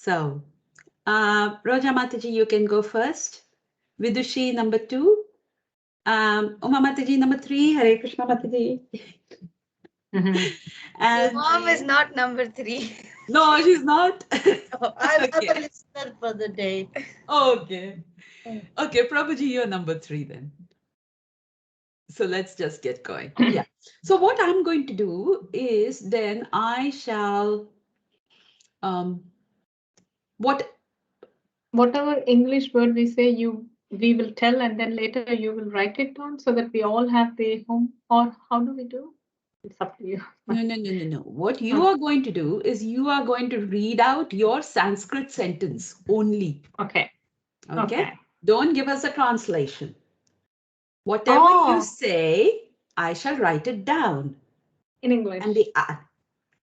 So, Roja Mataji, you can go first. Vidushi, number 2. Uma Mataji, number 3. Hare Krishna Mataji. Your mom is not number 3. No, she's not. I'm Okay. a listener for the day. Okay. Okay, Prabhuji, you're number 3 then. So let's just get going. Yeah. So what I'm going to do is then I shall whatever English word we say, we will tell, and then later you will write it down so that we all have the home. Or how do we do? It's up to you. No. What you are going to do is you are going to read out your Sanskrit sentence only. Okay. Okay. Don't give us a translation. Whatever you say, I shall write it down. In English. And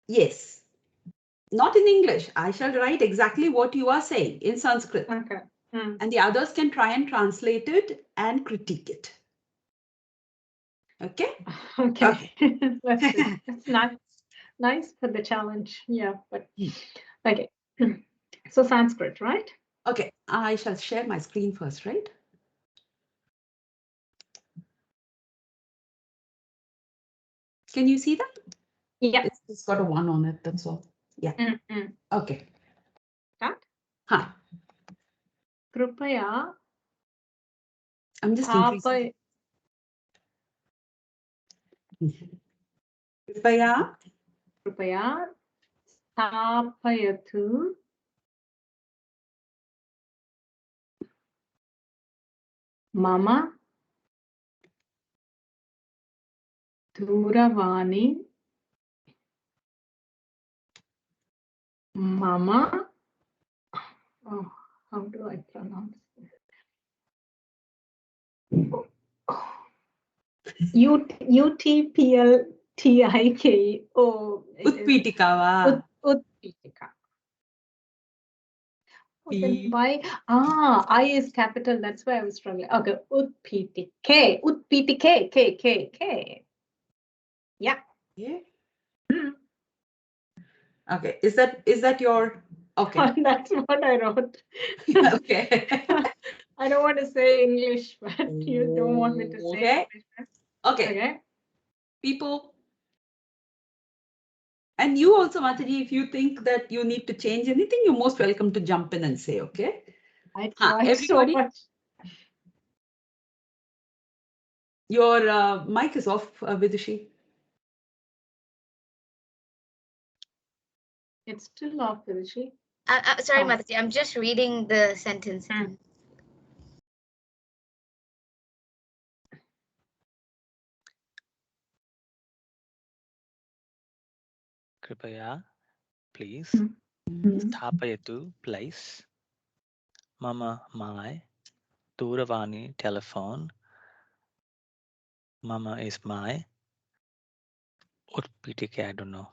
yes. Not in English. I shall write exactly what you are saying in Sanskrit. Okay. And the others can try and translate it and critique it. Okay? Okay. Let's see. It's nice for the challenge. Yeah, but okay. So Sanskrit, right? Okay. I shall share my screen first, right? Can you see that? Yeah. It's got a 1 on it, that's all. Yeah. Okay. Start. Huh. Krupaya. I'm just increasing. Krupaya. Krupaya. Stapayatu. Mama. Duravani. Mama. Oh, how do I pronounce this? UTPLTIK. Oh, Utpitika. Utpitika. Then why? I is capital. That's why I was struggling. Okay, Utpitike. Utpitike. K. Yeah. Yeah. Okay. Is that your? Okay. That's what I wrote. Okay. I don't want to say English, but you don't want me to say English. Okay. People. And you also, Mataji, if you think that you need to change anything, you're most welcome to jump in and say, okay? I tried so much. Your mic is off, Vidushi. It's still off, Vidushi. Sorry, Mataji, I'm just reading the sentence. Kripaya, please. Sthapayatu, place. Mama, my. Duravani, telephone. Mama is my. Utpitike, I don't know.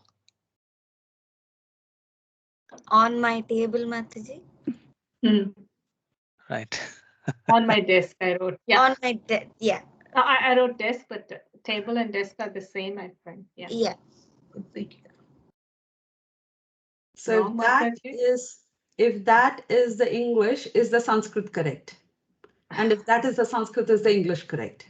On my table, Mataji. Right. On my desk, I wrote. Yeah. On my desk, yeah. I wrote desk, but table and desk are the same, I think. Yeah. Yeah. So if that is the English, is the Sanskrit correct? And if that is the Sanskrit, is the English correct?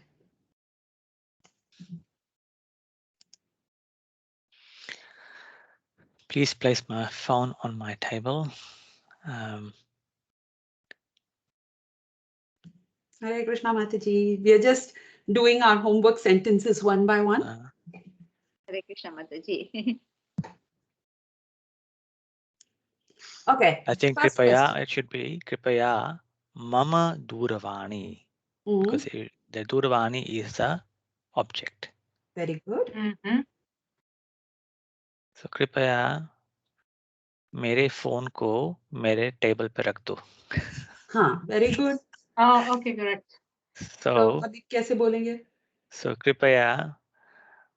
Please place my phone on my table. Hare Krishna Mataji. We are just doing our homework sentences one by one. Hare Krishna Mataji. Okay. I think Kripaya, it should be Kripaya Mama Duravani. Because the Duravani is the object. Very good. So Kripaya मेरे phone को मेरे table पे रख दो. हाँ, very good. Oh, okay, correct. So अभी कैसे बोलेंगे? So कृपया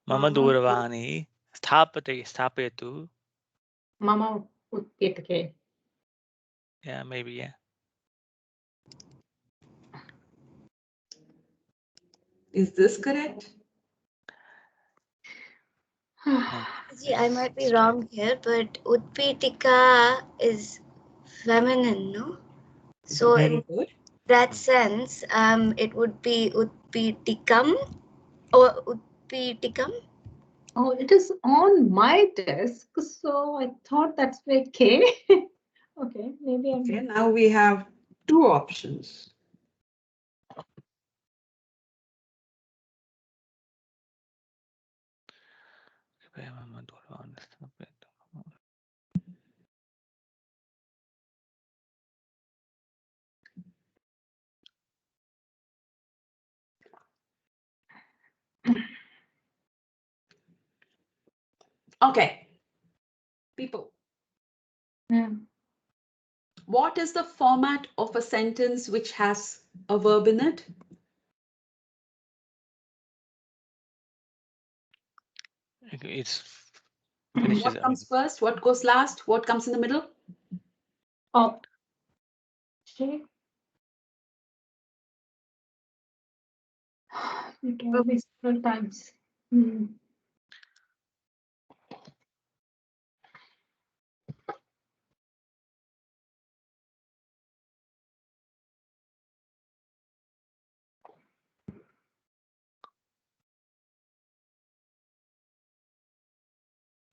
मम दूरवाणी स्थापयतु. Mama utpitike. Yeah, maybe, yeah. Is this correct? I might be wrong here, but Utpitika is feminine, no? So Very in good. that sense, it would be utpitikam or utpitikam. Oh, it is on my desk, so I thought that's where K. Okay, maybe I'm. Okay, now we have two options. Okay, people, what is the format of a sentence which has a verb in it? It's What finishes. comes first? What goes last? What comes in the middle? Object. You told me several times.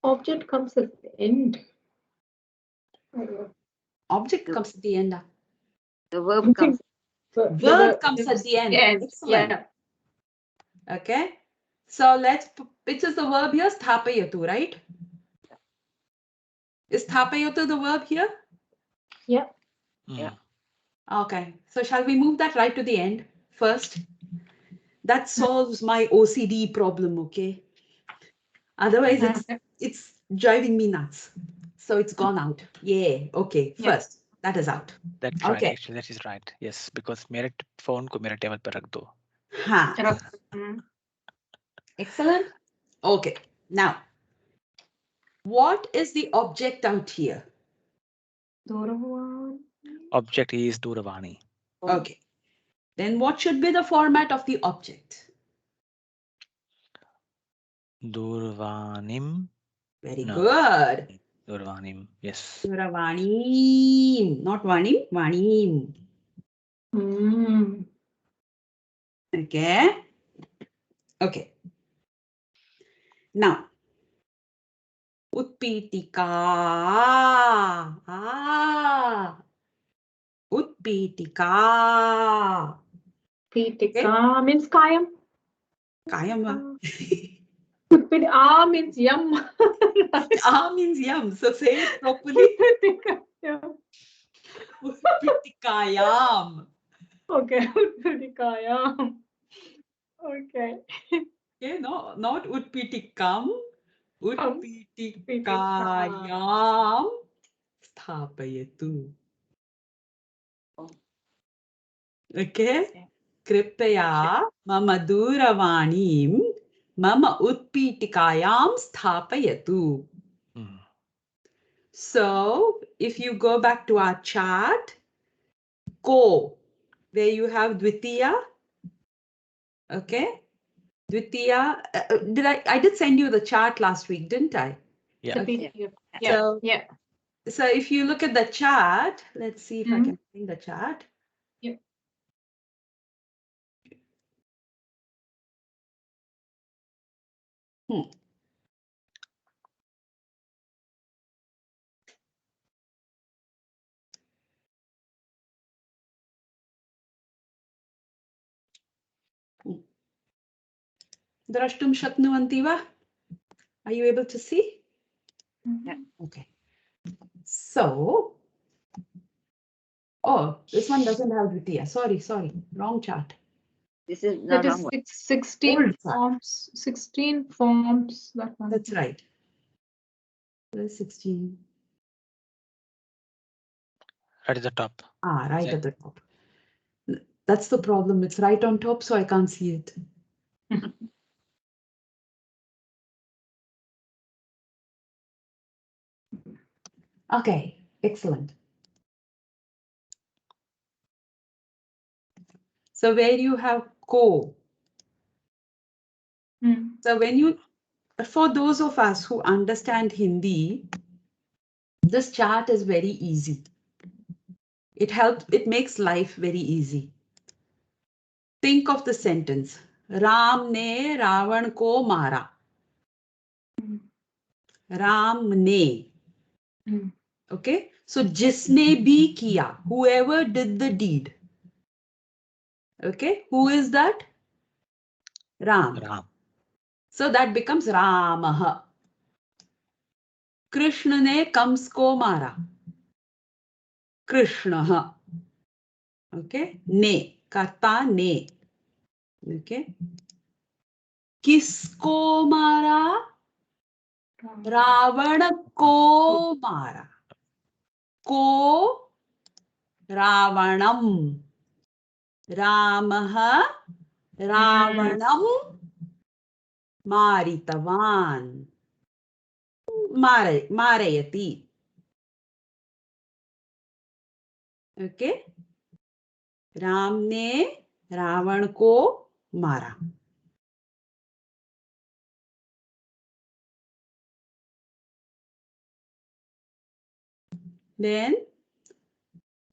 Object comes at the end. Object comes at the end. The verb comes. Verb comes at the end. Yes, Excellent. yeah. Okay. So which is the verb here? Sthapayatu, right? Is sthapayatu the verb here? Yeah. Yeah. Okay. So shall we move that right to the end first? That solves my OCD problem, okay? Otherwise, it's driving me nuts. So it's gone out. Yeah. Okay. Yeah. First, that is out. That's right. Okay. Actually, that is right. Yes, because मेरे phone को मेरे table पे रख दो. Ha. Excellent. Okay. Now, what is the object out here? Object is Duravani. Okay. Then what should be the format of the object? Durvanim. Very No. good. Durvanim. Yes. Duravanim. Not vanim, vanim. Okay. Okay. Now, utpitika. Utpitika. Pitika means kayam. Kayam. Means yum. Means yum. So say it properly. Utpitikayam. Okay, Pitikayam. Okay. Okay, no, not utpitikam. Utpitikayam sthapayatu. Okay. Kripaya mama duravanim mama utpitikayam sthapayatu. So if you go back to our chart, ko, where you have dvitiya. Okay. Dvitiya, I did send you the chart last week, didn't I? Yeah. Okay. Yeah. So if you look at the chart, let's see if I can find the chart. Yeah. Drashtum shaknuvanti va? Are you able to see? Yeah. Okay. So, oh, this one doesn't have Dvitiya. Sorry, wrong chart. This is That the is wrong one. 16 Old chart. forms. 16 forms. That one. That's right. 16. Right at the top. Right at the top. That's the problem. It's right on top, so I can't see it. Okay, excellent. So where you have ko. So when you, for those of us who understand Hindi, this chart is very easy. It makes life very easy. Think of the sentence. Ram ने रावण को मारा. राम ने. Okay. So जिसने भी किया. Whoever did the deed. Okay. Who is that? Ram. Ram. So that becomes Ramah. Krishna ने कंस को मारा. कृष्णः. Okay. ने. कर्ता ने. Okay. किसको मारा? रावण को मारा. को रावणम. रामः रावणम मारितवान्. मारयति. ओके. राम ने रावण को मारा. Then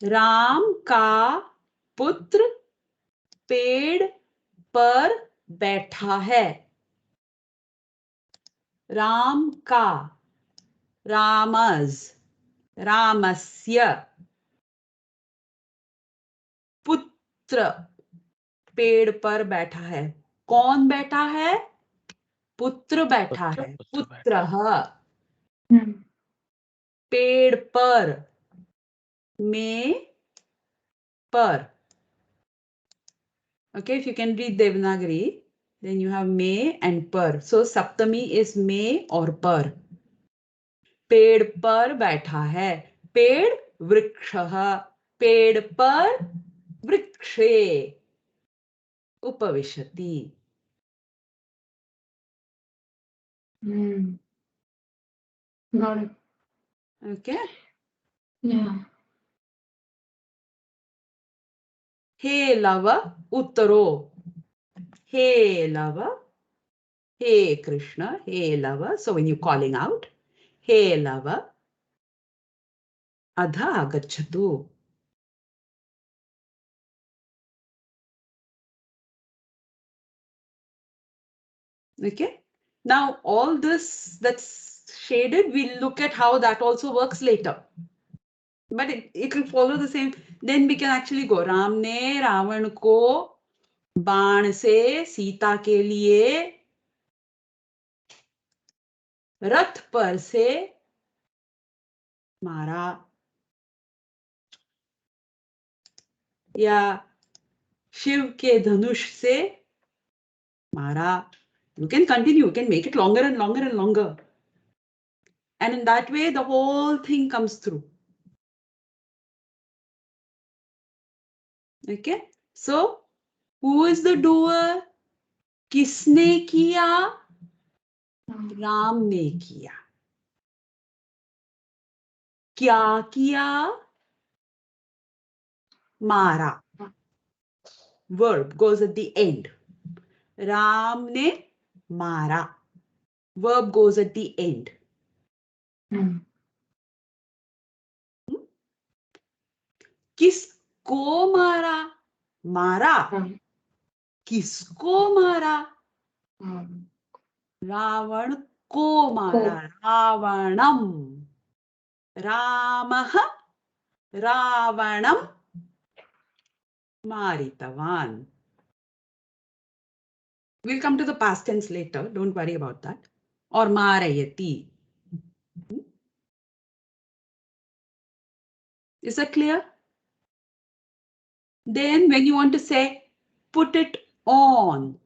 राम का पुत्र पेड़ पर बैठा है. राम का. रामस. रामस्य. पुत्र पेड़ पर बैठा है. कौन बैठा है? पुत्र बैठा है. पुत्रः. पेड़ पर. में पर. Okay, if you can read Devanagari, then you have me and par. So Saptami is me or par. पेड़ पर बैठा है. पेड़ वृक्षः. पेड़ पर वृक्षे उपविशति. Got it. Okay. Yeah. हे लव उत्तरो. हे लव. हे कृष्ण. हे Lava. So when you're calling out, हे लव अध आगच्छतु. Okay. Now all this that's shaded, we'll look at how that also works later. But it will follow the same. Then we can actually go. Ram ने रावण को बाण से सीता के लिए रथ पर से मारा. या शिव के धनुष से मारा. You can continue. You can make it longer and longer and longer. And in that way, the whole thing comes through. Okay. So, who is the doer? किसने किया? राम ने किया. क्या किया? मारा. Verb goes at the end. Ram ने मारा. Verb goes at the end. किसको मारा? मारा. किसको मारा? रावण को मारा. रावणम. रामः रावणम मारितवान्. We'll come to the past tense later. Don't worry about that. Or marayati. Is that clear? Then when you want to say, put it on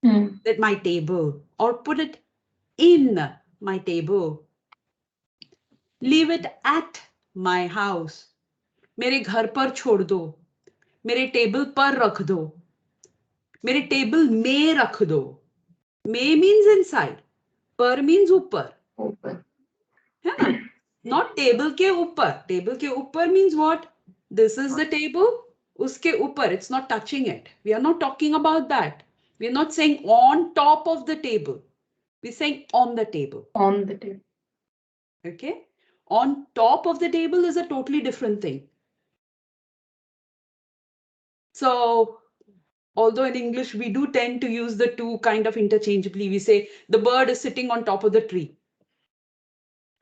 at my table, or put it in my table. Leave it at my house. मेरे घर पर छोड़ दो. मेरे table पर रख दो. मेरे टेबल में रख दो. में means inside. पर means ऊपर. है ना? Not table के ऊपर. Table के ऊपर means what? This is the table. उसके ऊपर. It's not touching it. We are not talking about that. We are not saying on top of the table. We're saying on the table. On the table. Okay? On top of the table is a totally different thing. So although in English we do tend to use the two kind of interchangeably, we say the bird is sitting on top of the tree.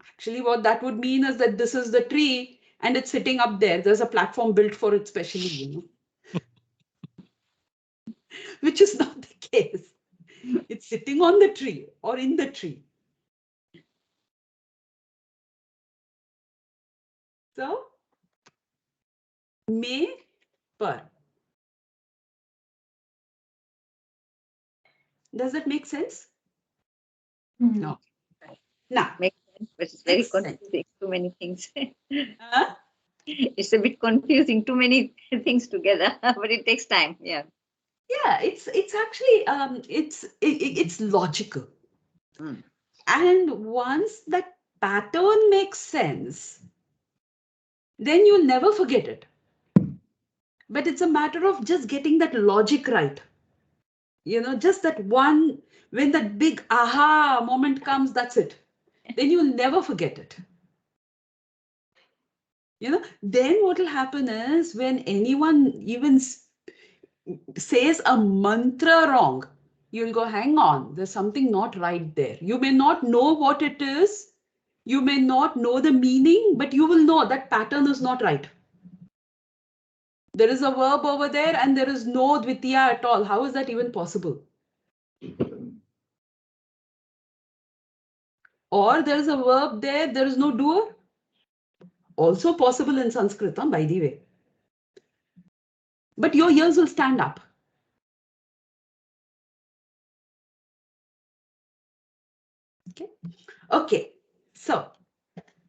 Actually, what that would mean is that this is the tree and it's sitting up there. There's a platform built for it specially, which is not the case. It's sitting on the tree or in the tree. So, may, par. Does that make sense? No. Now, Makes sense, but it's very Makes sense. confusing. Too many things. uh, It's a bit confusing. Too many things together, but it takes time. Yeah. yeah, it's actually it's logical. Mm. And once that pattern makes sense, then you'll never forget it. But it's a matter of just getting that logic right. Just that one, when that big aha moment comes, that's it. Then you'll never forget it. Then what will happen is when anyone even says a mantra wrong, you'll go, hang on, there's something not right there. You may not know what it is. You may not know the meaning, but you will know that pattern is not right. There is a verb over there and there is no dvitiya at all. How is that even possible? Or there is a verb there is no doer. Also possible in Sanskrit, by the way. But your ears will stand up. Okay. So,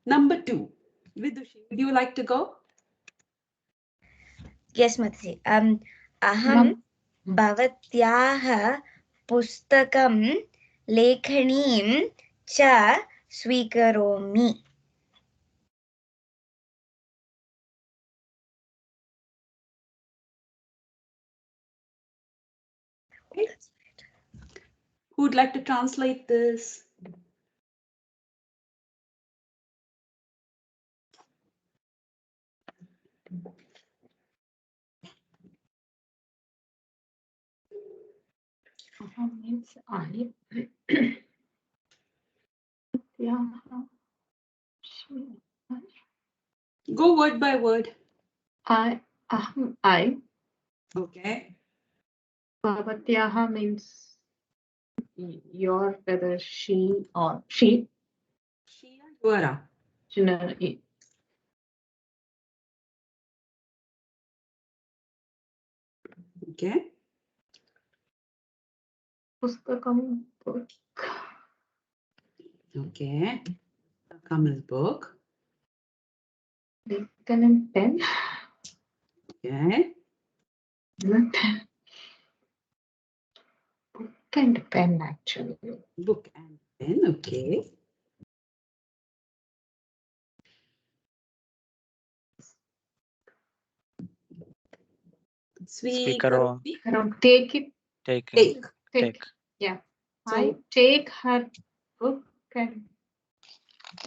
number 2. Vidushi, would you like to go? Yes, Mataji. Aham bhavatyaah pustakam lekhanim cha swikaromi. Okay. Who would like to translate this? Means I. Yeah. Go word by word. I. Okay. Bhavatyaha means your, whether she or she. She and Yuara. Generally. Okay. Pustakam book. Okay. Kamal's book. Pen and pen. Okay. Book and pen actually. Book and pen. Okay. Swikaro. Take it. Take. Yeah. So, I take her book and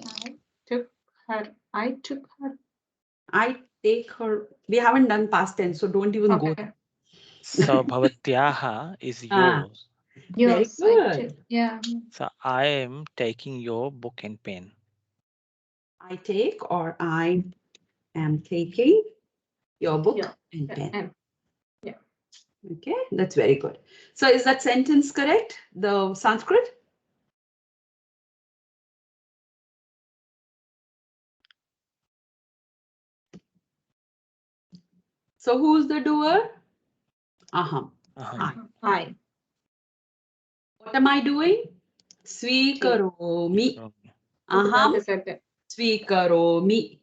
I took her. I take her. We haven't done past tense, so don't even go. So bhavatyaha is Ah, yours. very Yours. good. Yeah. So I am taking your book and pen. I take or I am taking your book and pen. Yeah. Okay, that's very good. So is that sentence correct? The Sanskrit? So who's the doer? Aham. I. What am I doing? Swikaromi. Aham. Swikaromi.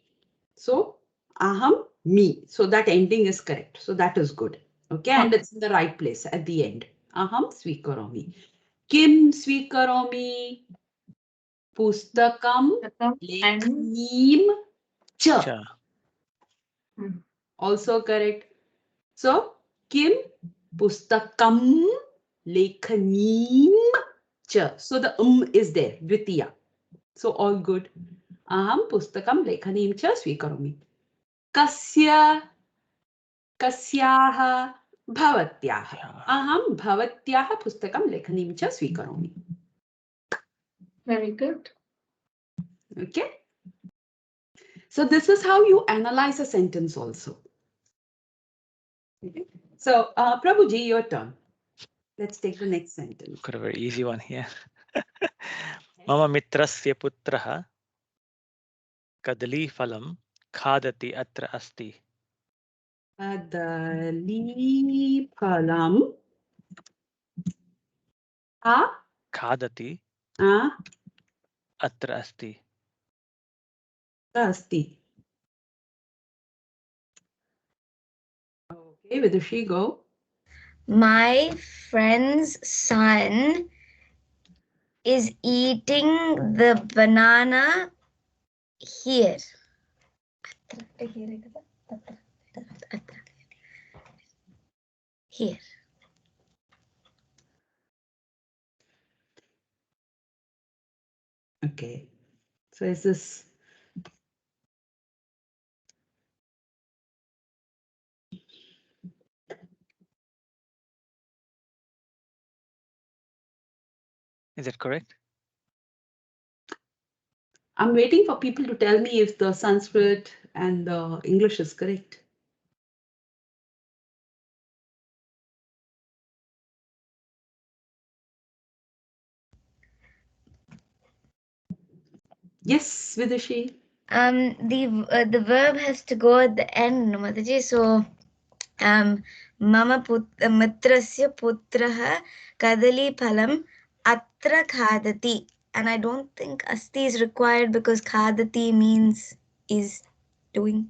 So aham, me. So that ending is correct. So that is good. Okay, and it's in the right place at the end. Aham swikaromi. Kim swikaromi? Pustakam lekhanim cha. Also correct. So kim pustakam lekhanim cha. So the is there. Dvitiya. So all good. Aham pustakam lekhanim cha swikaromi. Kasya Kasyaha bhavatyaha. Aham bhavatyaha pustakam lekhanim cha swikaromi. Very good. Okay. So this is how you analyze a sentence also. Okay. So Prabhuji, your turn. Let's take the next sentence. Got a very easy one here. Mama mitrasya putraha kadali phalam khadati atra asti. Kadali phalam Khadati atra asti. asti. Okay, Vidushi, go. My friend's son is eating the banana here. Here. Okay. So is this Is that correct? I'm waiting for people to tell me if the Sanskrit and the English is correct. Yes, Vidushi. The verb has to go at the end, Mataji. So mama mitrasya putraha kadali phalam atra khadati. And I don't think asti is required because khadati means is doing.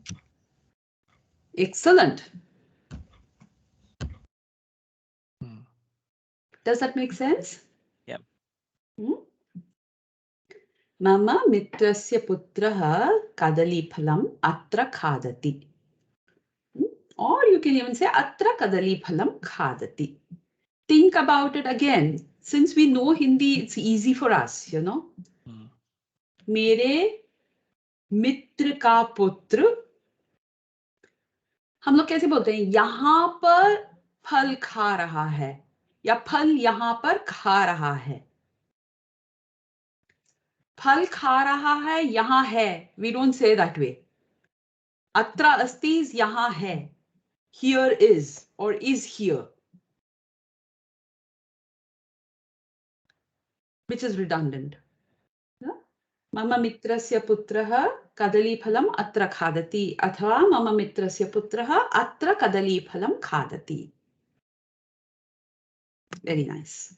Excellent. Hmm. Does that make sense? Yeah. Mama mitrasya putraha kadali phalam atra khadati. Or you can even say atra kadali phalam khadati. Think about it again. Since we know Hindi, it's easy for us, you know. मेरे मित्र का पुत्र, हम लोग कैसे बोलते हैं, यहां पर फल खा रहा है या फल यहां पर खा रहा है. फल खा रहा है यहां है. We don't say that way. अत्र अस्ति is यहां है. Here is or is here, which is redundant. मम मित्रस्य पुत्रः कदलीफलम् अत्र खादति अथवा मम मित्रस्य पुत्रः अत्र कदलीफलं खादति. Very nice.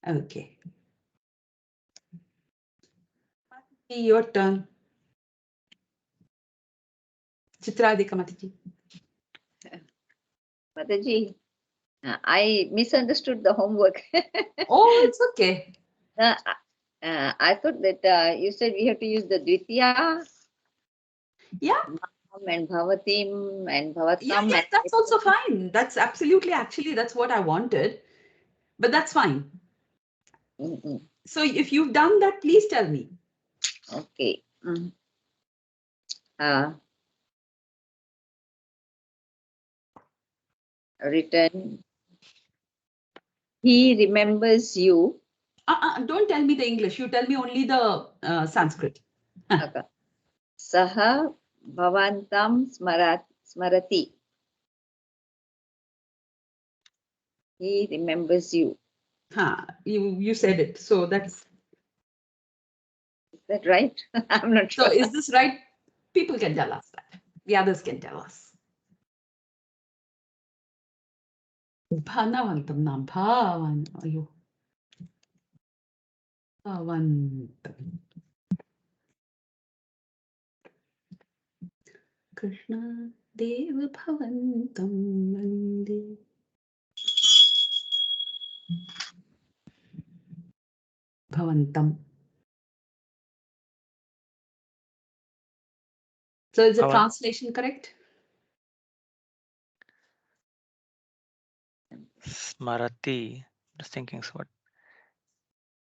Okay. Your turn. Chitradika Mataji. Mataji, I misunderstood the homework. Oh, it's okay. I thought that you said we have to use the Dvitiya. Yeah. And Bhavatim and Bhavatam. Yeah, that's also fine. That's absolutely, actually, that's what I wanted. But that's fine. So if you've done that, please tell me. Okay. Written. He remembers you. Don't tell me the English. You tell me only the Sanskrit. Okay. Saha Bhavantam Smarati. He remembers you. You said it. So that's. Is that right? I'm not sure. So is this right? People can tell us that. The others can tell us. Bhanavantam na bhavan. Ayo. Bhavantam. Krishna Deva Bhavantam Vande. Bhavantam. So is the translation correct? Smarati. Just thinking what.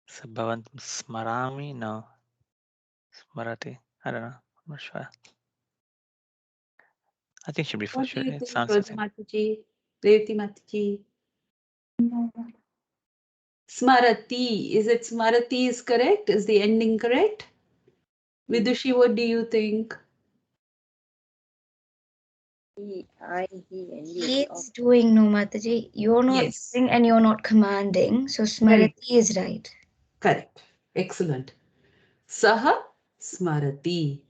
Bhavantam smarami? No. Smarati. I don't know. I'm not sure. I think should be for What do sure. you It think, sounds the same. Mataji? Revati Mataji? No. Smarati. Is it Smarati is correct? Is the ending correct? Vidushi, what do you think? He, I, he, and you. He is doing, no, Mataji. You're not Yes. doing and you're not commanding. So Very Smarati is right. correct. Excellent. Saha Smarati.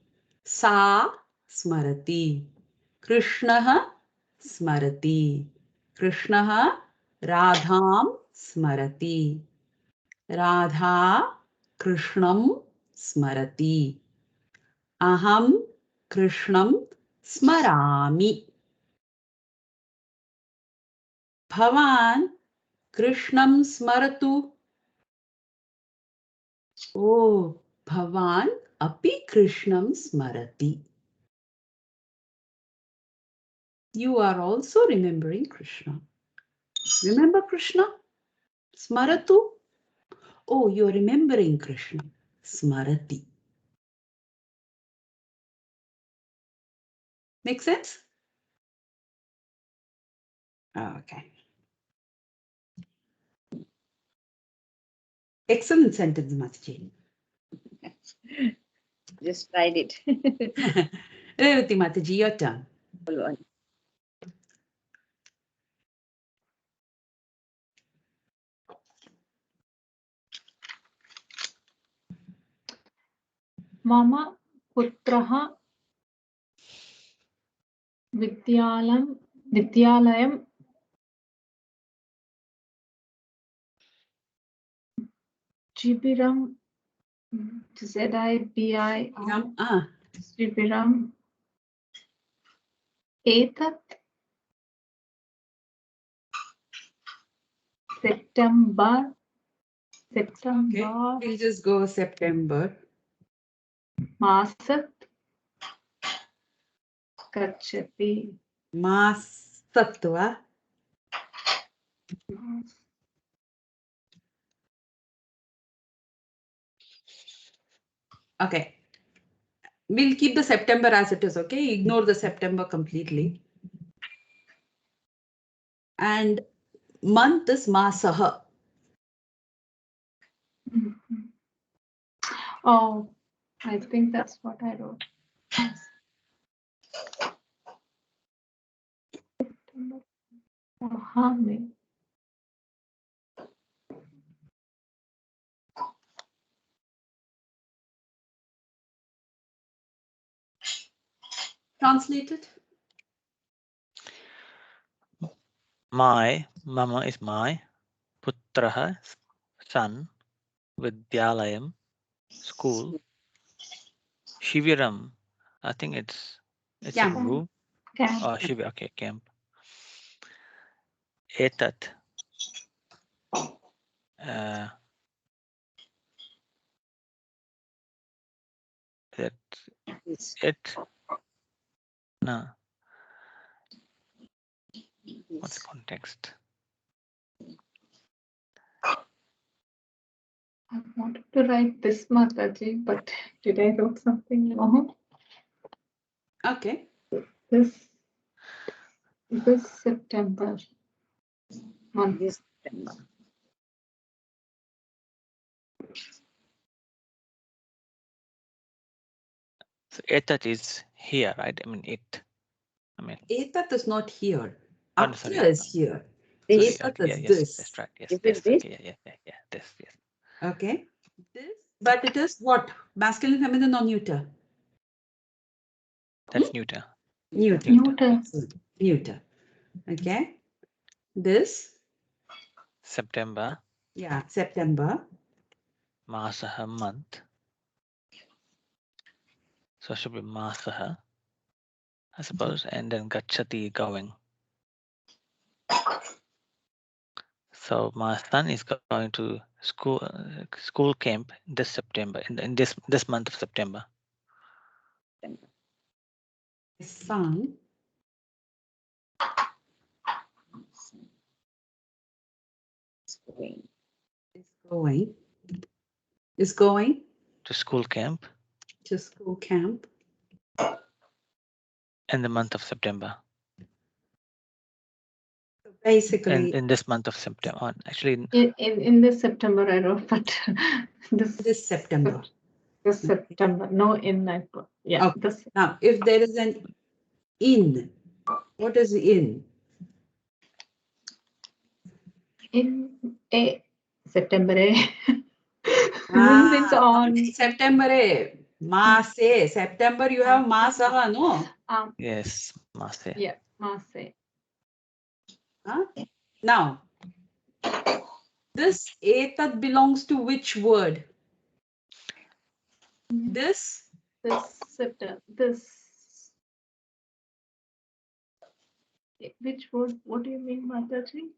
Sa Smarati. Krishnaha Smarati. Krishnaha Radham Smarati. Radha Krishnam Smarati. Aham Krishnam Smarami. Bhavan Krishnam Smaratu. Oh, Bhavan api Krishnam Smarati. You are also remembering Krishna. Remember Krishna? Smaratu. Oh, you're remembering Krishna. Smarati. Make sense? Okay. Excellent sentence, Mataji. Just tried it. Revati Mataji, your turn. Hold on. Mama putraha vidyalayam Jibiram Zibiram Jibiram Etat September Okay. We'll just go September. Masat Gachati. Masatva. Okay. We'll keep the September as it is, okay? Ignore the September completely. And month is Masaha. Oh, I think that's what I wrote. Mahami. Translated. My mama is my putraha son. Vidyalayam school. Shiviram. I think it's Camp. a room. Camp. Oh, Shivir. Okay, camp. Etat. That it. No. What's the context? I wanted to write this Mataji, but did I wrote something wrong? Okay. This September month. This September. So etat is here, right? I mean it. I mean. Etat is not here. Oh, Up sorry. here is here. This. Etat Okay, is yes, this. that's right. Yes, Is this. it this? Okay, yeah. This, yes. Okay. This, but it is what? Masculine, feminine, or neuter? That's neuter. Neuter. Neuter. Neuter. Okay. This. September. Yeah, September. Masaha month. So it should be Masaha, I suppose, and then Gachati going. So my son is going to school camp this September, in this month of September. Son is going to school camp. To school camp. in the month of September. Basically, In this month of September, actually, In this September, I wrote, but this September. This September, no in that book. Yeah. Okay. Now, if there is an in, what is in? In a September. Means on September. Mase. September, you have Masaha, no? yes, Mase. Yeah, Mase. Huh? Now, this etat belongs to which word? This September. Which word? What do you mean, Mataji?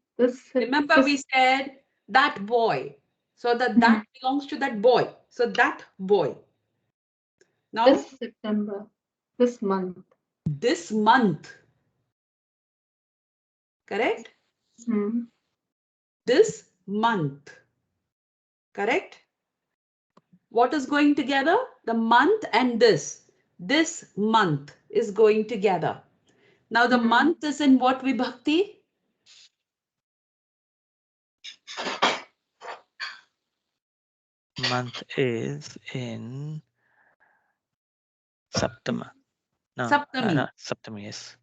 Remember we said that boy. So that belongs to that boy. So that boy. Now this September. This month. This month. Correct? This month. Correct? What is going together? The month and this. This month is going together. Now the month is in what vibhakti? Month is in Saptama. No, Saptami. not Saptami, yes.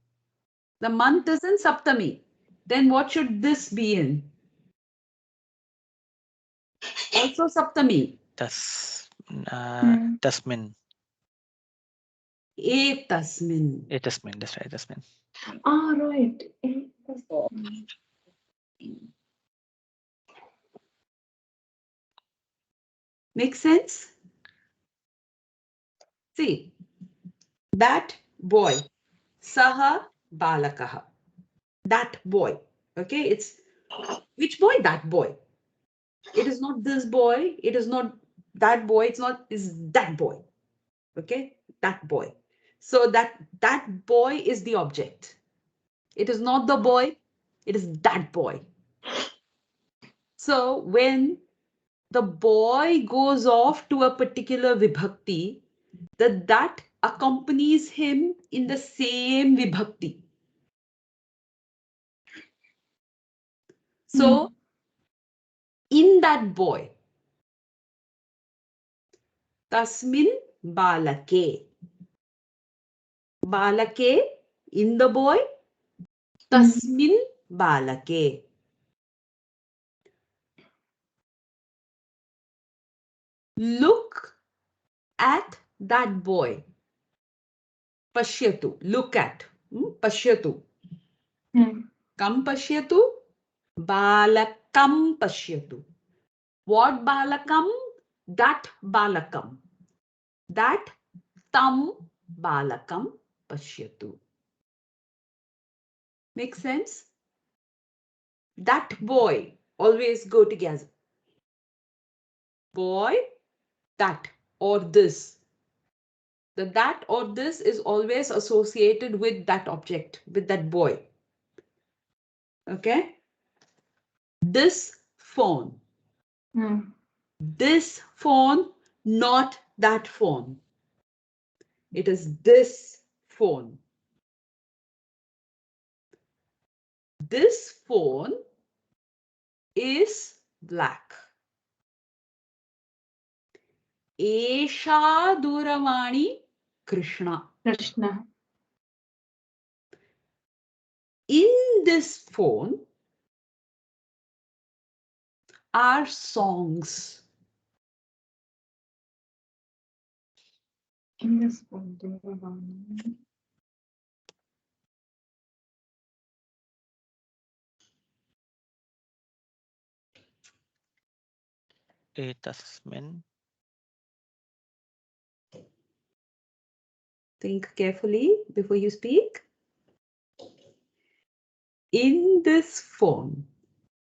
The month is in Saptami. Then what should this be in? Also Saptami. Tasmin. Etasmin. Etasmin, that's right, Tasmin. Ah, right. Make sense? See, that boy, saha balakaha, that boy. Okay, it's which boy? That boy. It is not this boy. It is not that boy. It's not is that boy. Okay, that boy. So that boy is the object. It is not the boy. It is that boy. So when the boy goes off to a particular vibhakti, that accompanies him in the same vibhakti. So in that boy, tasmin balake. Balake, in the boy, tasmin balake. Look at that boy. Pashyatu, look at. Pashyatu. Kam pashyatu? Balakam pashyatu. What balakam? That balakam. That tam balakam pashyatu. Make sense? That boy, always go together. Boy, that or this. The that or this is always associated with that object, with that boy. Okay? This phone. This phone, not that phone. It is this phone. This phone is black. Esha Duravani Krishna. In this phone are songs. In this phone, Etasmin. Think carefully before you speak. In this phone.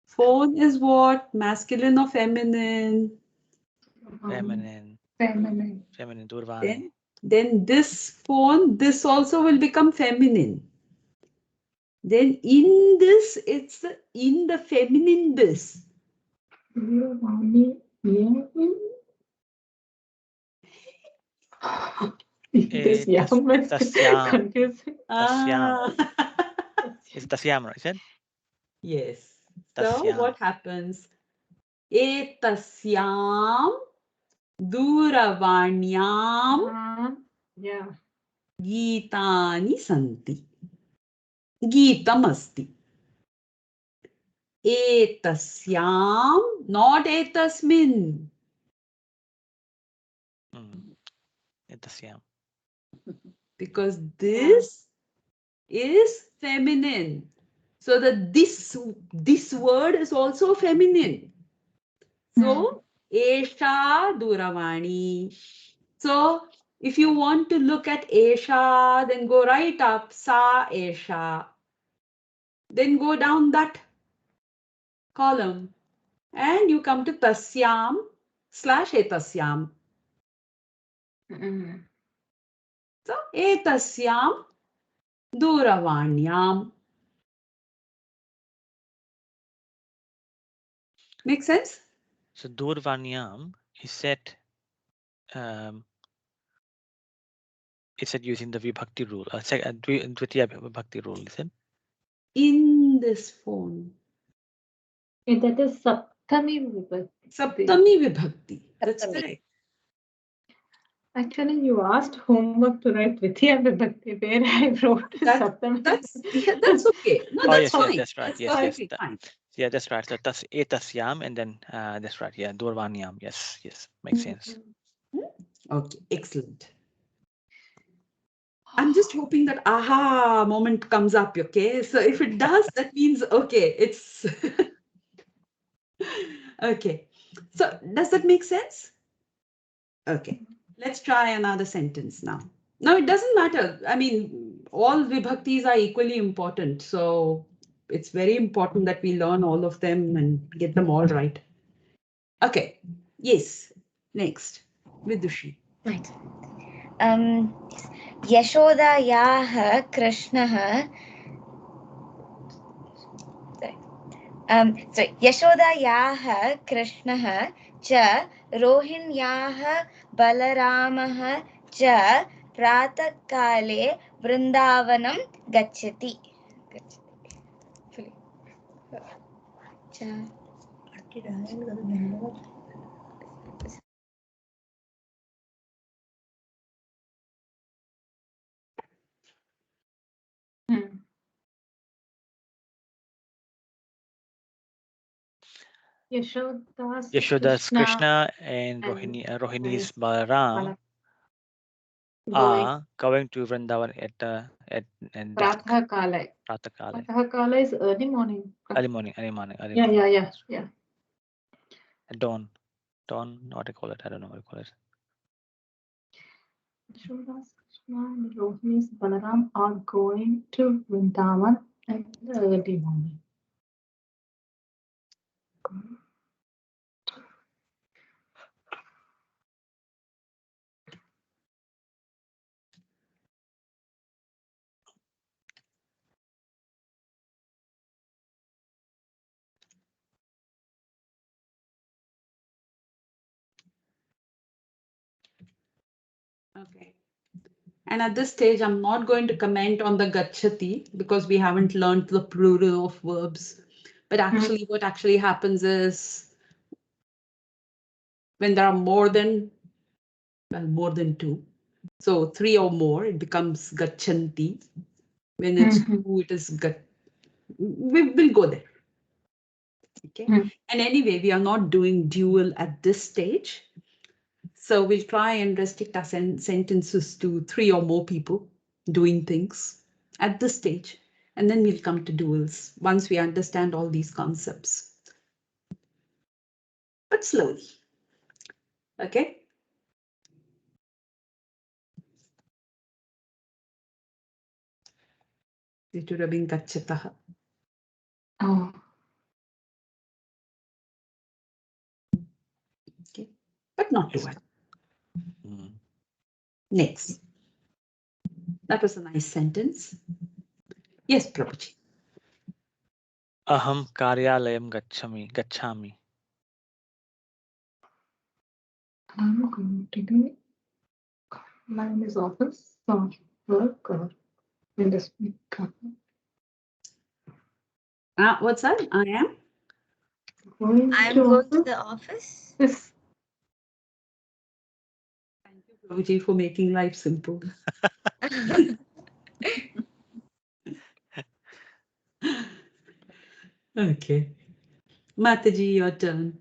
Phone is what? Masculine or feminine? Feminine. Feminine, Durvani. Then this phone, this also will become feminine. Then in this, it's in the feminine this. This yam is tasyam. confusing. Tasyam. Ah. It's tasyam, right? Is it? Yes. So Tasyam. what happens? Etasyam duravanyam Yeah. गीतानि सन्ति गीतमस्ति एतस्यां not एतस्मिन् Tasyam. because this is feminine, so this word is also feminine. So esha duravani. So if you want to look at esha, then go right up sa esha, then go down that column and you come to tasyam / etasyam. So etasyam duravanyam. Make sense? So durvanyam is said using the vibhakti rule. Dvitiya vibhakti rule, is it? In this phone. That is Saptami Vibhakti. Saptami vibhakti. That's Saptami. correct. Actually, you asked homework to write Dvitiya Vibhakti, where I wrote Saptami. That's okay. No, that's yes, fine. that's right. That's Yes, perfectly fine. Yeah, that's right. So etasyam and then that's right. Yeah, durvanyam. Yes, makes sense. Okay, excellent. I'm just hoping that aha moment comes up, okay? So if it does, that means, okay, it's... okay. So does that make sense? Okay, let's try another sentence now. Now, it doesn't matter. I mean, all vibhaktis are equally important. So it's very important that we learn all of them and get them all right. Okay, yes, next, Vidushi. Right. यशोदायाः कृष्णः यशोदायाः कृष्णः च रोहिण्याः बलरामः च प्रातःकाले वृन्दावनं गच्छति Yashoda's Krishna and Rohini's Balaram are going to Vrindavan at dusk. Pratakala is early morning. Early morning. Yeah. At dawn. What do you call it? I don't know what you call it. Yashodas, Krishna and Rohini's Balaram are going to Vrindavan at the early morning. Okay. And at this stage, I'm not going to comment on the gachati because we haven't learned the plural of verbs. But actually, what actually happens is when there are more than two, so 3 or more, it becomes gachanti. When it's 2, it is we'll go there. Okay. And anyway, we are not doing dual at this stage. So we'll try and restrict our sentences to 3 or more people doing things at this stage. And then we'll come to duals once we understand all these concepts. But slowly. Okay. Viturabin gacchataha. Oh. Okay. But not too much. Next. That was a nice sentence. Yes, Prabhuji. Aham karyalayam gachami. I'm going to do Mine is office or work or industry. What's that? I am? I'm going to the office. Yes. Thank you, Prabhuji, for making life simple. Okay. Mataji, your turn.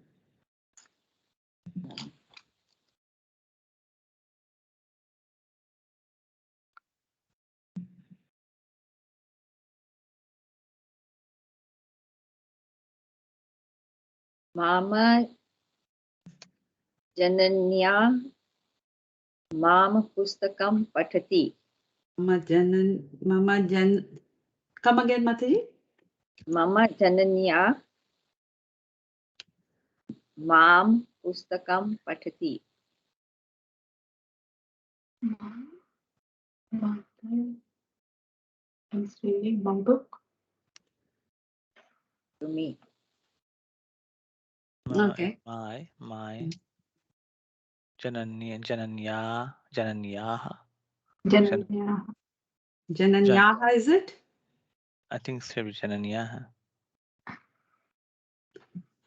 Mama Jananya Mama Pustakam Patati. Mama Jan. Come again, Mataji. Mama Jananya Mam Pustakam Patati. He's reading one book. To me. Okay. My Jananyaha. Jananya. Jananyaha, is it? I think it's Jananyaha.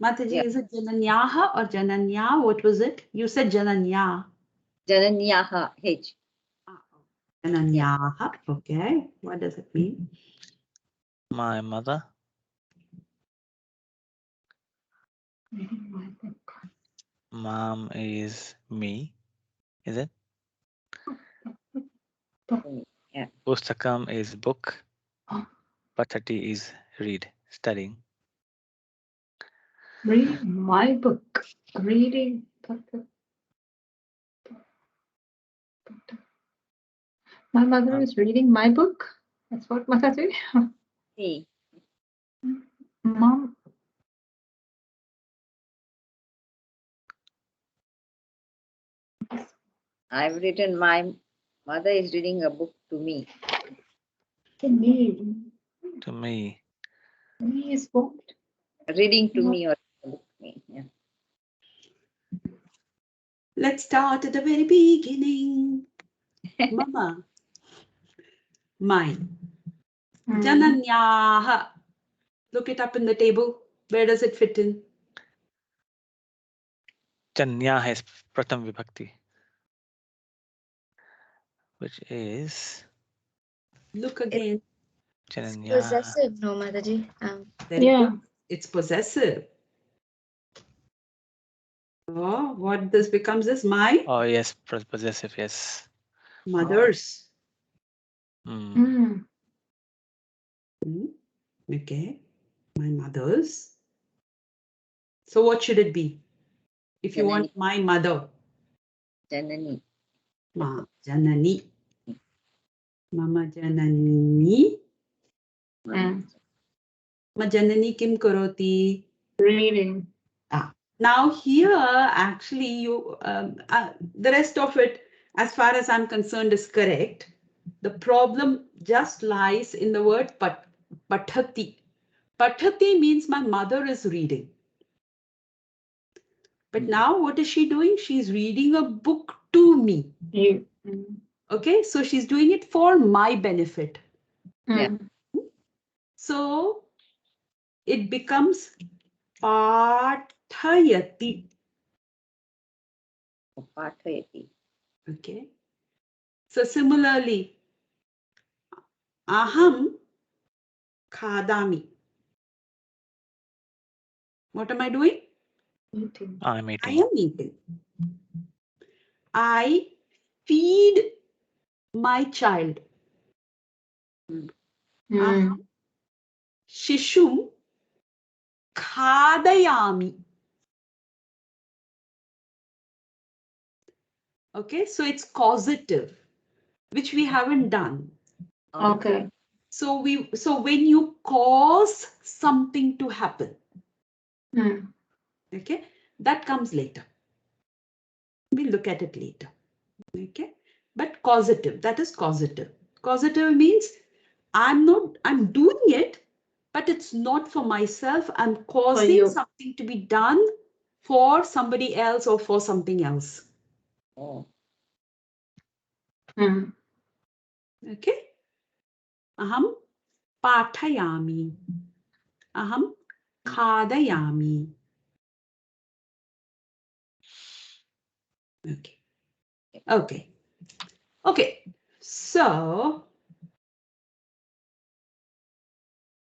Mataji, Yeah. is it Jananyaha or Jananya? What was it? You said Jananya. Jananyaha H. Jananyaha. Okay. What does it mean? My mother. Reading my book. Mom is me. Is it? Yeah. Pustakam is book. Oh. Patati is read, studying. Read my book. Reading. My mother is reading my book. That's what Mataji. C. Mom. I've written my mother is reading a book to me. To me. To me. Me is what? Reading to me or a book to me. Yeah. Let's start at the very beginning. Mama. Mine. Jananyaha. Look it up in the table. Where does it fit in? Janyaha is Pratham Vibhakti. Which is Look again. Jananyaha. Possessive, no, Mataji. Yeah. It's possessive. Oh, what this becomes is my Oh yes, possessive, yes. mother's. Okay. My mother's. So what should it be? If you Janani. want my mother. Janani. Ma Janani. Mama Janani. Ma Janani kim karoti? Reading. Now here, actually, you the rest of it, as far as I'm concerned, is correct. The problem just lies in the word pathati. Pathati means my mother is reading. But now what is she doing? She's reading a book to me. You. Okay, so she's doing it for my benefit. Yeah. So it becomes pathayati. Pathayati. Okay. So similarly, aham khadami. What am I doing? Eating. I'm I eating. am eating. I feed my child. Aham shishum khadayami. Okay, so it's causative, which we haven't done. Okay. So when you cause something to happen, okay, that comes later. We'll look at it later. Okay, but causative, that is causative. Causative means I'm doing it, but it's not for myself. I'm causing something to be done for somebody else or for something else. Oh. Okay. Aham pathayami. Aham khadayami. Okay. Okay. Okay. So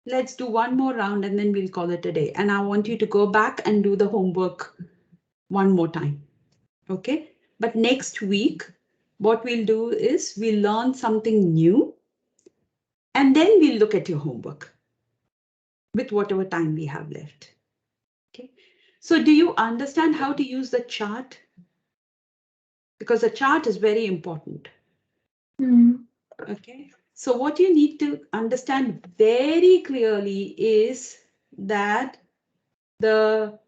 let's do one more round and then we'll call it a day. And I want you to go back and do the homework one more time. Okay. But next week, what we'll do is we'll learn something new and then we'll look at your homework with whatever time we have left. Okay. So do you understand how to use the chart? Because the chart is very important. Okay. So what you need to understand very clearly is that the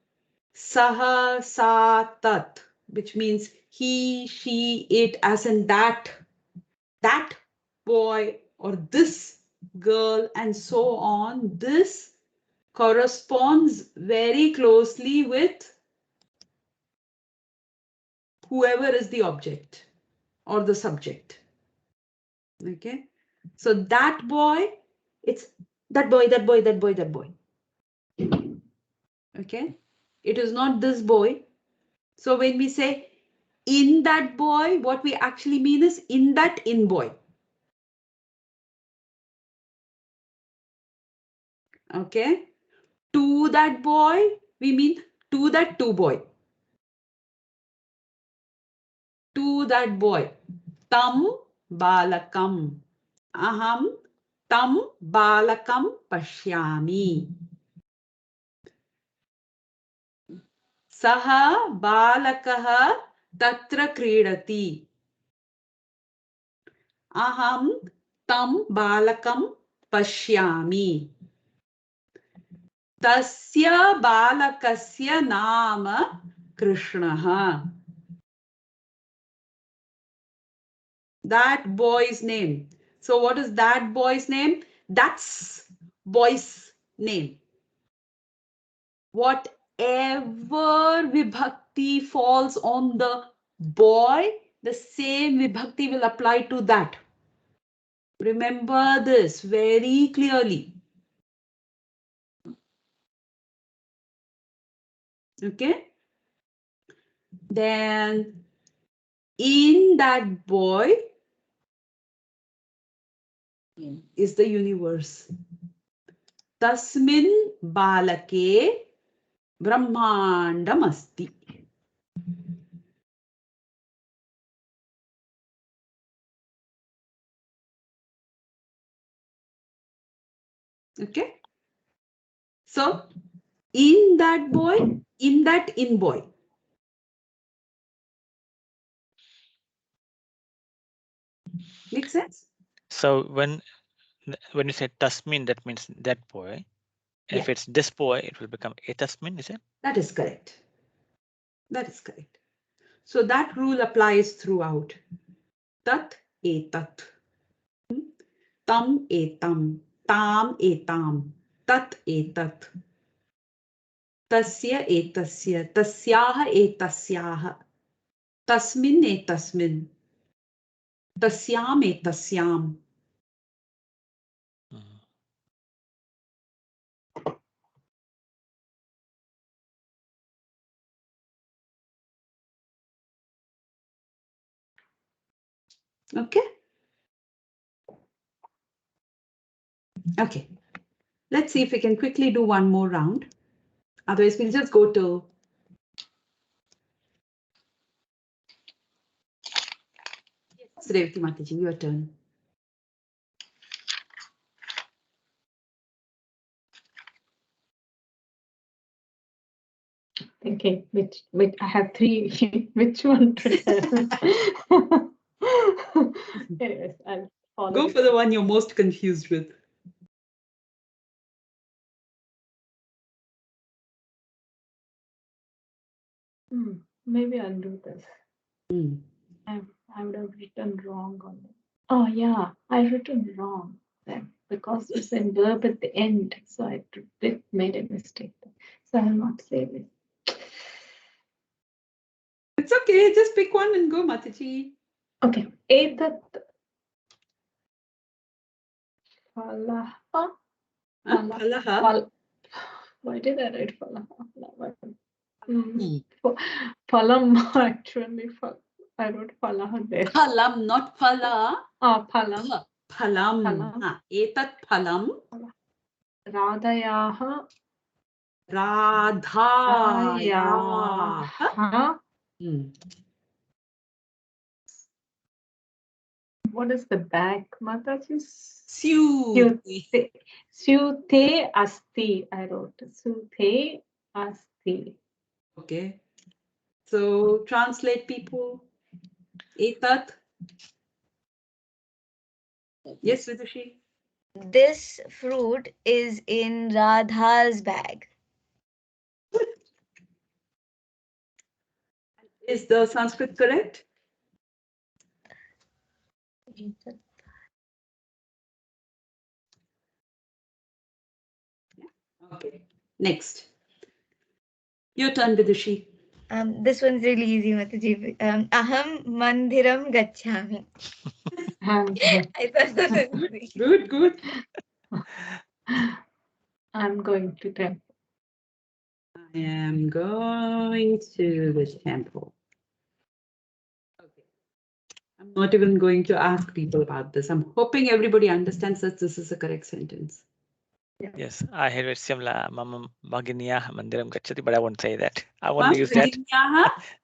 saha, sa, tat, which means he, she, it, as in that boy or this girl and so on, this corresponds very closely with whoever is the object or the subject. Okay. So that boy, it's that boy, that boy, that boy, that boy. Okay. It is not this boy. So when we say in that boy, what we actually mean is in that in boy. Okay. To that boy, we mean to that two boy. To that boy. Tam balakam. Aham tam balakam pashyami. Saha balakaha tatra kridati. Aham tam balakam pashyami. Tasya balakasya nama Krishnaha. That boy's name. So what is that boy's name? That's boy's name. Whatever vibhakti falls on the boy, the same vibhakti will apply to that. Remember this very clearly. Okay. Then in that boy is the universe. Tasmin balake brahmandamasti. Okay. So in that boy, in that in boy. Make sense? So when you say tasmin, that means that boy. Yeah. If it's this boy, it will become etasmin, is it? That is correct. That is correct. So that rule applies throughout. Tat etat. Tam etam. Tam etam. Tat etat. Tasya etasya. Tasyaha etasyaha. Tasmin etasmin. Tasyam etasyam. Mhm. Okay. Okay. Let's see if we can quickly do one more round. Otherwise, we'll just go to yes, Revati Mataji, your turn. Okay, which I have three. Which one to tell? Anyways, I'll follow. Go for the one you're most confused with. Maybe I'll do this. Mm. I would have written wrong on it. Oh yeah, I written wrong then because it's a verb at the end, so I made a mistake. So I'll not say this. It's okay, just pick one and go, Mataji. Okay. Etat Falaha. Phalaha. Why did I write Falaha? Hmm. Phalam actually. I wrote Falaha there. Phalam, not phala. Phalam. Phalam. Etat phalam. Radhayaha. Radhayaha. What is the back, Mataji? Syute. Syute asti. I wrote Syute asti. Okay. So translate, people. Etat. Yes, Vidushi. This fruit is in Radha's bag. Is the Sanskrit correct? Okay. Next. Your turn, Vidushi. This one's really easy, Mataji. Aham mandiram gacchami. I thought that was easy. Good. I'm going to temple. I am going to the temple. Okay. I'm not even going to ask people about this. I'm hoping everybody understands that this is a correct sentence. Yes, I heard it similar. Mama Bhaginiya Mandiram Gachati, but I won't say that. I won't use that.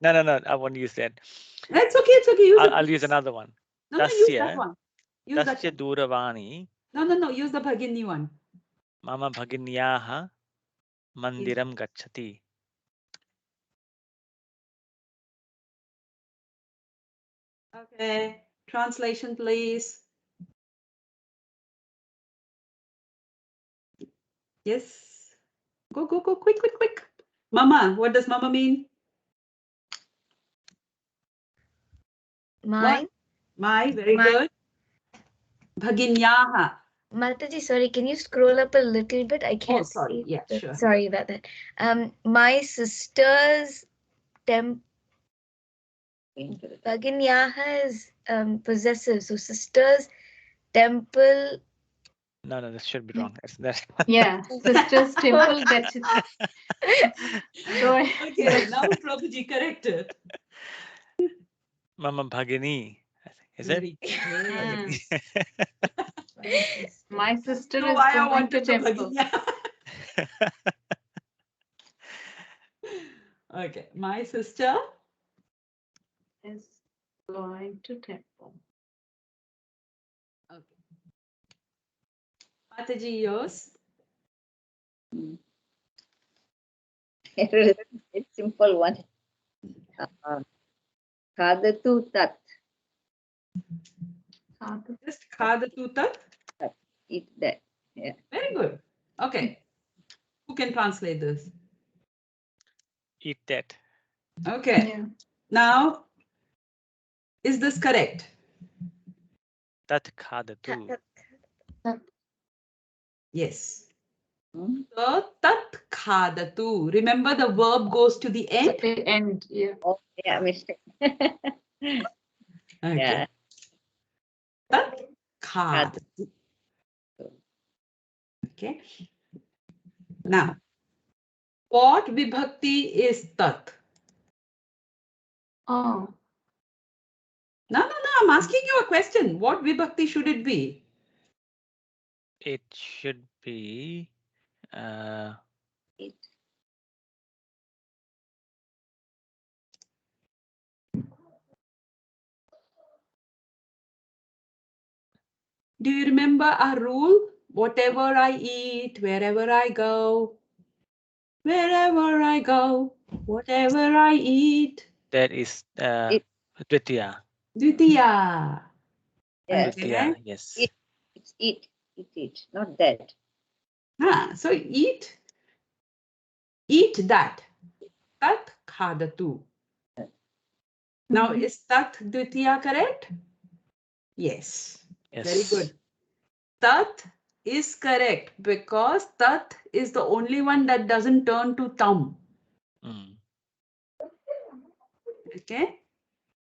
No, I won't use that. That's okay. It's okay. Use I'll use another one. No, use that one. Use that Tasya one. Duravani. No. Use the Bhagini one. Mama Bhaginiyaha Mandiram Gachati. Okay. Translation, please. Yes. Go. Quick. Mama. What does mama mean? Mine? Very good. Bhaginyaha. Mataji, sorry, can you scroll up a little bit? I can't sorry. see. Yeah, sure. Sorry about that. My sister's Bhaginyaha is possessive. So sister's temple. No, this should be wrong. That's Yeah, sister's temple Gachati. Okay, now Prabhuji, correct it. Mama Bhagini. Is it? My sister No, is why I going to wanted the temple. Bhaginya. Okay, my sister Is going to temple. Okay. Mataji, yours. It's simple one. Khadatu tat. Just khadatu tat. Eat that. Yeah. Very good. Okay. Who can translate this? Eat that. Okay. Yeah. Now, is this correct? Tat khadatu. Yes. So, tat khadatu. Remember, the verb goes to the end? The end, yeah. Oh, yeah, mistake. Okay. Yeah. Tat khadatu. Okay. Now, what vibhakti is tat? Oh. No. I'm asking you a question. What vibhakti should it be? It should be It. Do you remember our rule? Whatever I eat, wherever I go, wherever I go, whatever I eat. that is Dvitiya. Dvitiya. Yes. Dvitiya, yes. It's eat, not that. So eat that. Tat khadatu. Now, is tat dvitiya correct? Yes. Very good. Tat is correct because tat is the only one that doesn't turn to tam. Okay.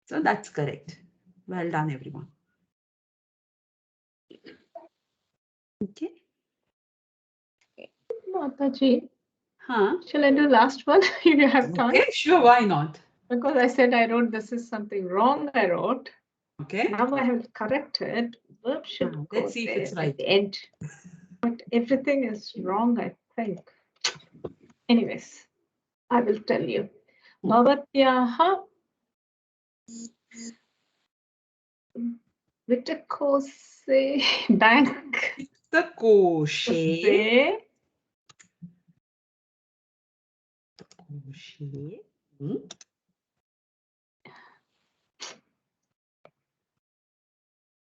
So that's correct. Well done, everyone. Okay. Mataji, Huh? shall I do last one? If you have time. Okay, sure. Why not? Because I said I wrote this is something wrong. I wrote. Okay. Now I have corrected. Verb should go Let's see if there it's right. at the end. But everything is wrong, I think. Anyways, I will tell you. Bhavatyaha Vitakose Bank. The koshe. Koshe.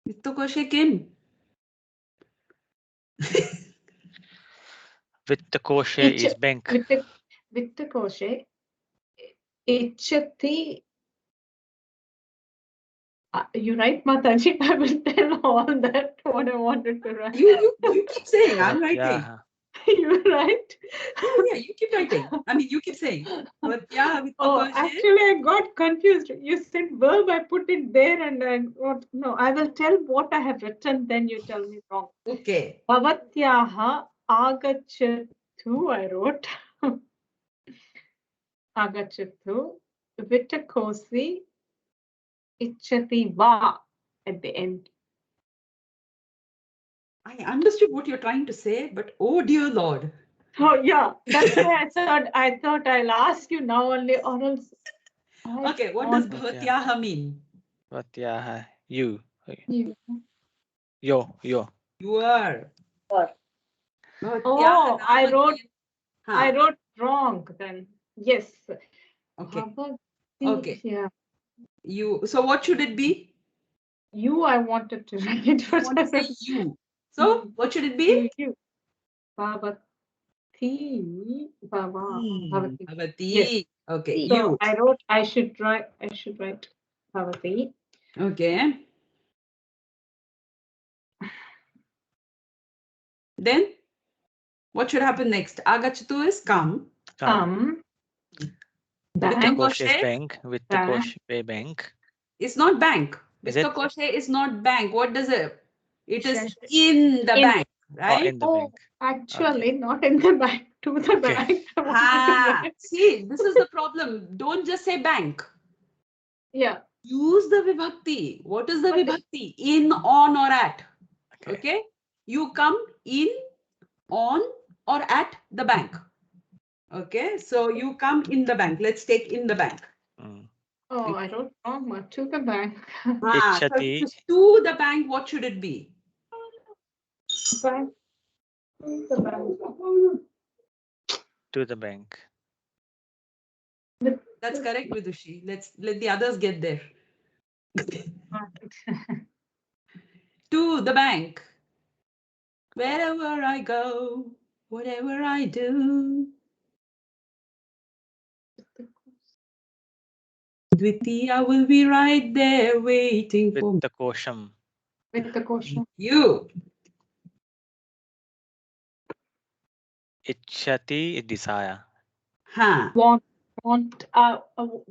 Vittokoshe Kim. Vittakoshe is bank. Vitakoshe Ichati. You write Mataji, I will tell all that what I wanted to write. You keep saying, I'm writing. Vatyaha. You right? Yeah, you keep writing. I mean, you keep saying. But yeah, Oh, Vittokoshe. actually, I got confused. You said verb, I put it there, and I got no. I will tell what I have written. Then you tell me wrong. Okay. Bhavatyaha agachathu. I wrote agachathu. Vitakosi ichati va at the end. I understood what you're trying to say, but oh dear Lord. Oh yeah, that's why I thought I'll ask you now only, or else. Okay, what does Bhavatyaha mean? Vatyaha. You. You. Yo. You are. Oh, I wrote Huh. wrong then. Yes. Okay. Bhavati, Okay. yeah. You. So what should it be? You, I wanted to write, I but want to say you. So what should it be? you. Bhavati. Bhavati. Bhavati. Yes. Okay. So You. I wrote I should write Bhavati. Okay. Then what should happen next? Agachatu is come. Bank. Vittakoshe is bank. Vittakoshe bank. It's not bank. Is it? Vittokoshe is not bank. What does it? It is Yes. in the bank, Oh, right? in the bank. Actually, not in the bank, to the Okay. bank. I wanted to Ah, write. see, this is the problem. Don't just say bank. Yeah. Use the vibhakti. What is the But vibhakti? In, on, or at. Okay. Okay. You come in, on, or at the bank. Okay. So you come in the bank. Let's take in the bank. Mm. Oh, I wrote wrong one. To the bank. Ah, so Ichati. to the bank, what should it be? Bank. To the bank. To the bank. That's correct, Vidushi. Let the others get there. To the bank. Wherever I go, whatever I do. Dvitiya will be right there waiting for me. Vittakosham. With the question. You. Ichati is desire. Huh. Do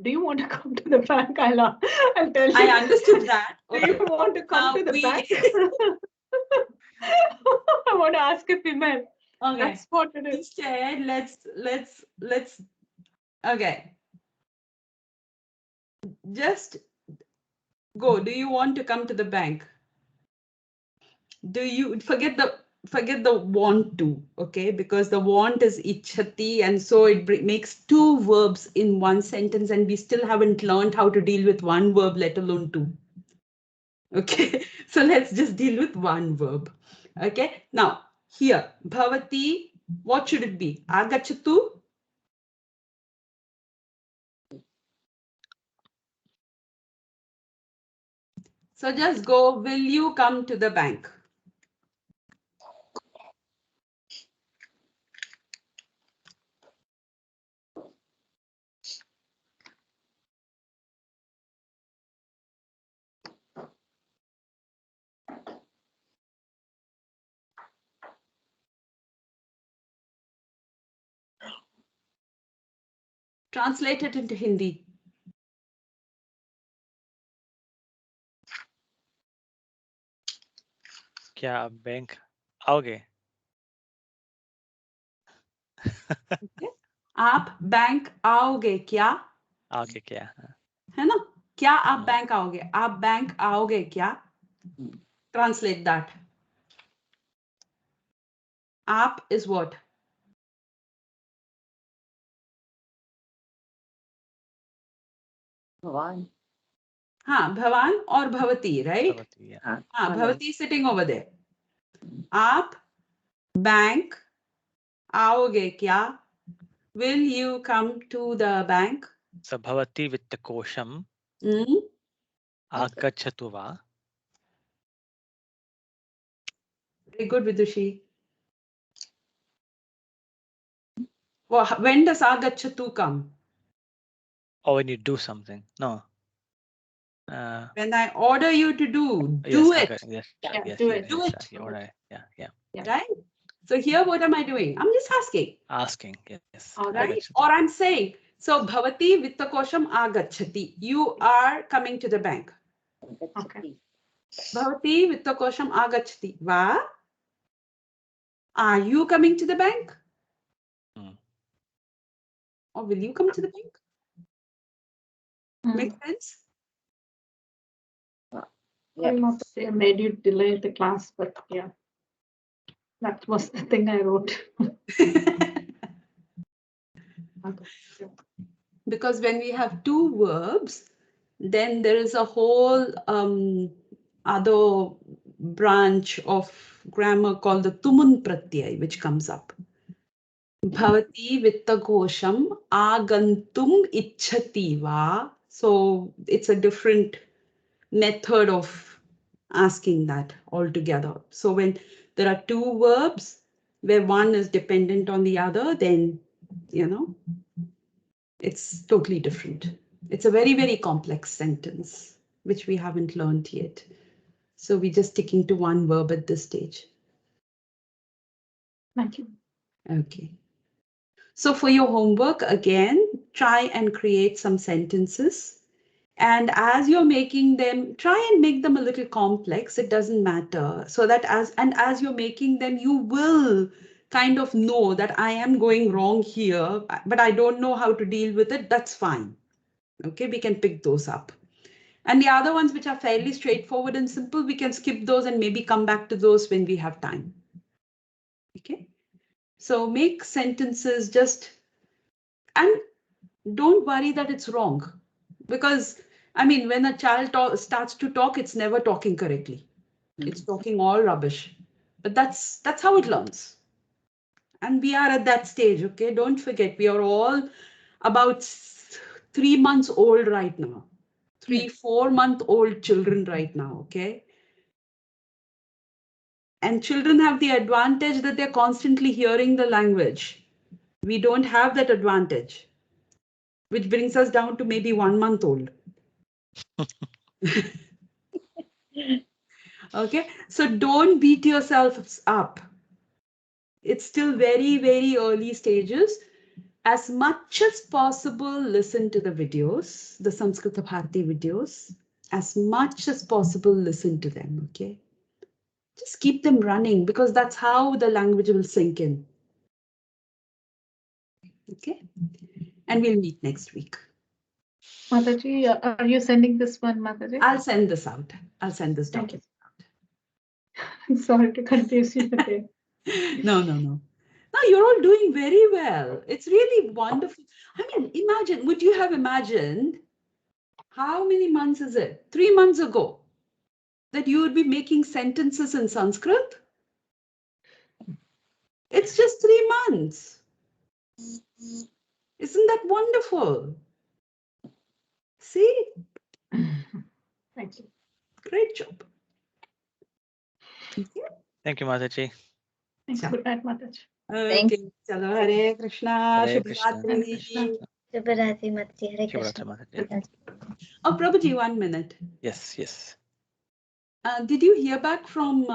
you want to come to the bank? I'll tell you. I understood that. Do Okay. you want to come Now to the we- bank? I want to ask a female. Okay. That's what it is. Instead, let's. Okay. Just go. Do you want to come to the bank? Do you forget the want to? Okay, because the want is ichhati, and so it makes two verbs in one sentence, and we still haven't learned how to deal with one verb, let alone two. Okay, so let's just deal with one verb. Okay, now here, bhavati, what should it be? Agachatu? So just go, will you come to the bank? Translate it into Hindi. क्या आप bank आओगे? Okay? आप bank आओगे क्या? आओगे क्या? है ना? क्या आप बैंक आओगे? आप बैंक आओगे क्या? Translate that. आप is what? Bhavan. हाँ, भवान और भवती, right? भवती, yeah. हाँ, भवती sitting over there. आप बैंक आओगे क्या? Will you come to the bank? So भवती वित्तकोशम् Hmm? आगच्छतु वा? Very good, Vidushi. Well, when does agachatu come? Or when you do something? No. When I order you to do Yes, it. yes, Yeah, yes, do yes, it. Do yes, it. you're right. Yeah. Right? So here, what am I doing? I'm just asking. Asking, yes. All Right? Agachatu. Or I'm saying, so bhavati vittakosham agachati. You are coming to the bank. Okay. Bhavati vittakosham agachati. Va? Are you coming to the bank? Hmm. Or will you come to the bank? Make sense? I'm not say I made you delay the class, but yeah, that was the thing I wrote. Because when we have two verbs, then there is a whole other branch of grammar called the tumun pratyay, which comes up. Bhavati vittakosham agantum ichhati va. So it's a different method of asking that altogether. So when there are two verbs where one is dependent on the other, then, it's totally different. It's a very, very complex sentence, which we haven't learned yet. So we're just sticking to one verb at this stage. Thank you. Okay. So for your homework, again, try and create some sentences. And as you're making them, try and make them a little complex. It doesn't matter. So that as you're making them, you will kind of know that I am going wrong here, but I don't know how to deal with it. That's fine. Okay, we can pick those up. And the other ones which are fairly straightforward and simple, we can skip those and maybe come back to those when we have time. Okay, so make sentences and don't worry that it's wrong. Because, I mean, when a child starts to talk, it's never talking correctly. It's talking all rubbish. But that's how it learns. And we are at that stage, okay? Don't forget, we are all about 3 months old right now. 3-4-month-old children right now, okay? And children have the advantage that they're constantly hearing the language. We don't have that advantage, which brings us down to maybe 1 month old. Okay, so don't beat yourselves up. It's still very, very early stages. As much as possible, listen to the videos, the Samskrita Bharati videos. As much as possible, listen to them, okay? Just keep them running because that's how the language will sink in. Okay, and we'll meet next week. Mataji, are you sending this one, Mataji? I'll send this out. I'll send this Thank you. document. Sorry to confuse you today. No. No, you're all doing very well. It's really wonderful. I mean, imagine, would you have imagined how many months is it? 3 months ago that you would be making sentences in Sanskrit? It's just 3 months. Isn't that wonderful? See? Thank you. Great job. Okay. Thank you, Mataji. Thanks. Ciao. Good night, Mataji. Okay. Chalo, Hare Krishna. Hare Krishna. Shubhratri. Hare Krishna. Shubharati Mataji. Hare Shubhratri, Krishna. Mataji. Oh, Prabhuji, 1 minute. Yes. Did you hear back from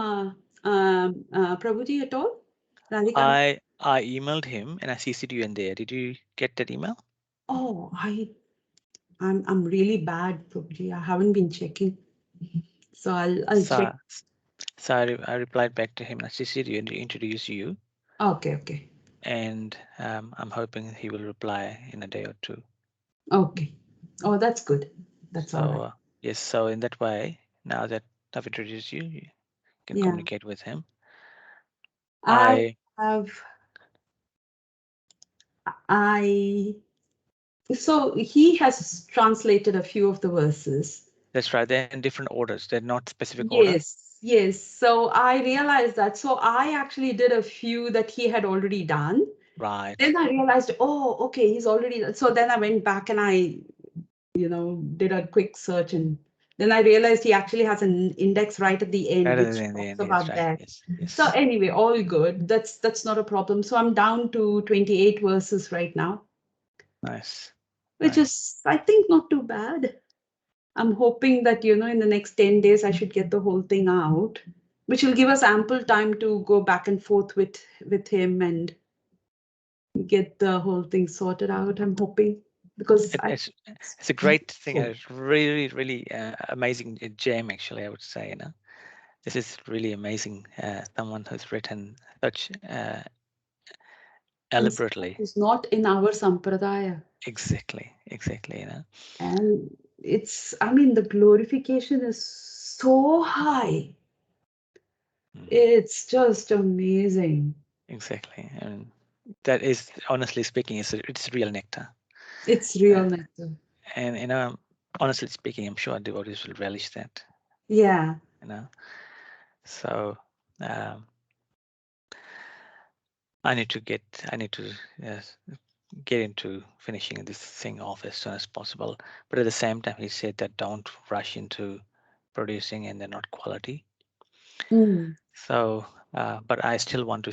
Prabhuji at all? Radhika? I emailed him and I CC'd you in there. Did you get that email? Oh, I'm really bad, Prabhuji. I haven't been checking. So I'll check. So I replied back to him. I said, "You introduce you." Okay. And I'm hoping he will reply in a day or two. Okay. Oh, that's good. That's all right. Yes. So in that way, now that I've introduced you, you can communicate with him. I so he has translated a few of the verses. That's right. They're in different orders. They're not specific order. Yes. So I realized that. So I actually did a few that he had already done. Right. Then I realized, oh, okay, he's already done. So then I went back and I, did a quick search, and then I realized he actually has an index right at the end, Better which than the talks end. about Yes, that. right. Yes. So anyway, all good. That's not a problem. So I'm down to 28 verses right now. Nice. Which is, I think, not too bad. I'm hoping that, in the next 10 days, I should get the whole thing out, which will give us ample time to go back and forth with him and get the whole thing sorted out. I'm hoping, because it's a great thing. It's really, really amazing gem, actually, I would say. This is really amazing. Someone who's written such elaborately. It's not in our sampradaya. Exactly. And the glorification is so high. It's just amazing. Exactly. And that is, honestly speaking, it's real nectar. It's real nectar. And honestly speaking, I'm sure devotees will relish that. Yeah. So I need to get into finishing this thing off as soon as possible. But at the same time, he said that don't rush into producing and they're not quality. So, but I still want to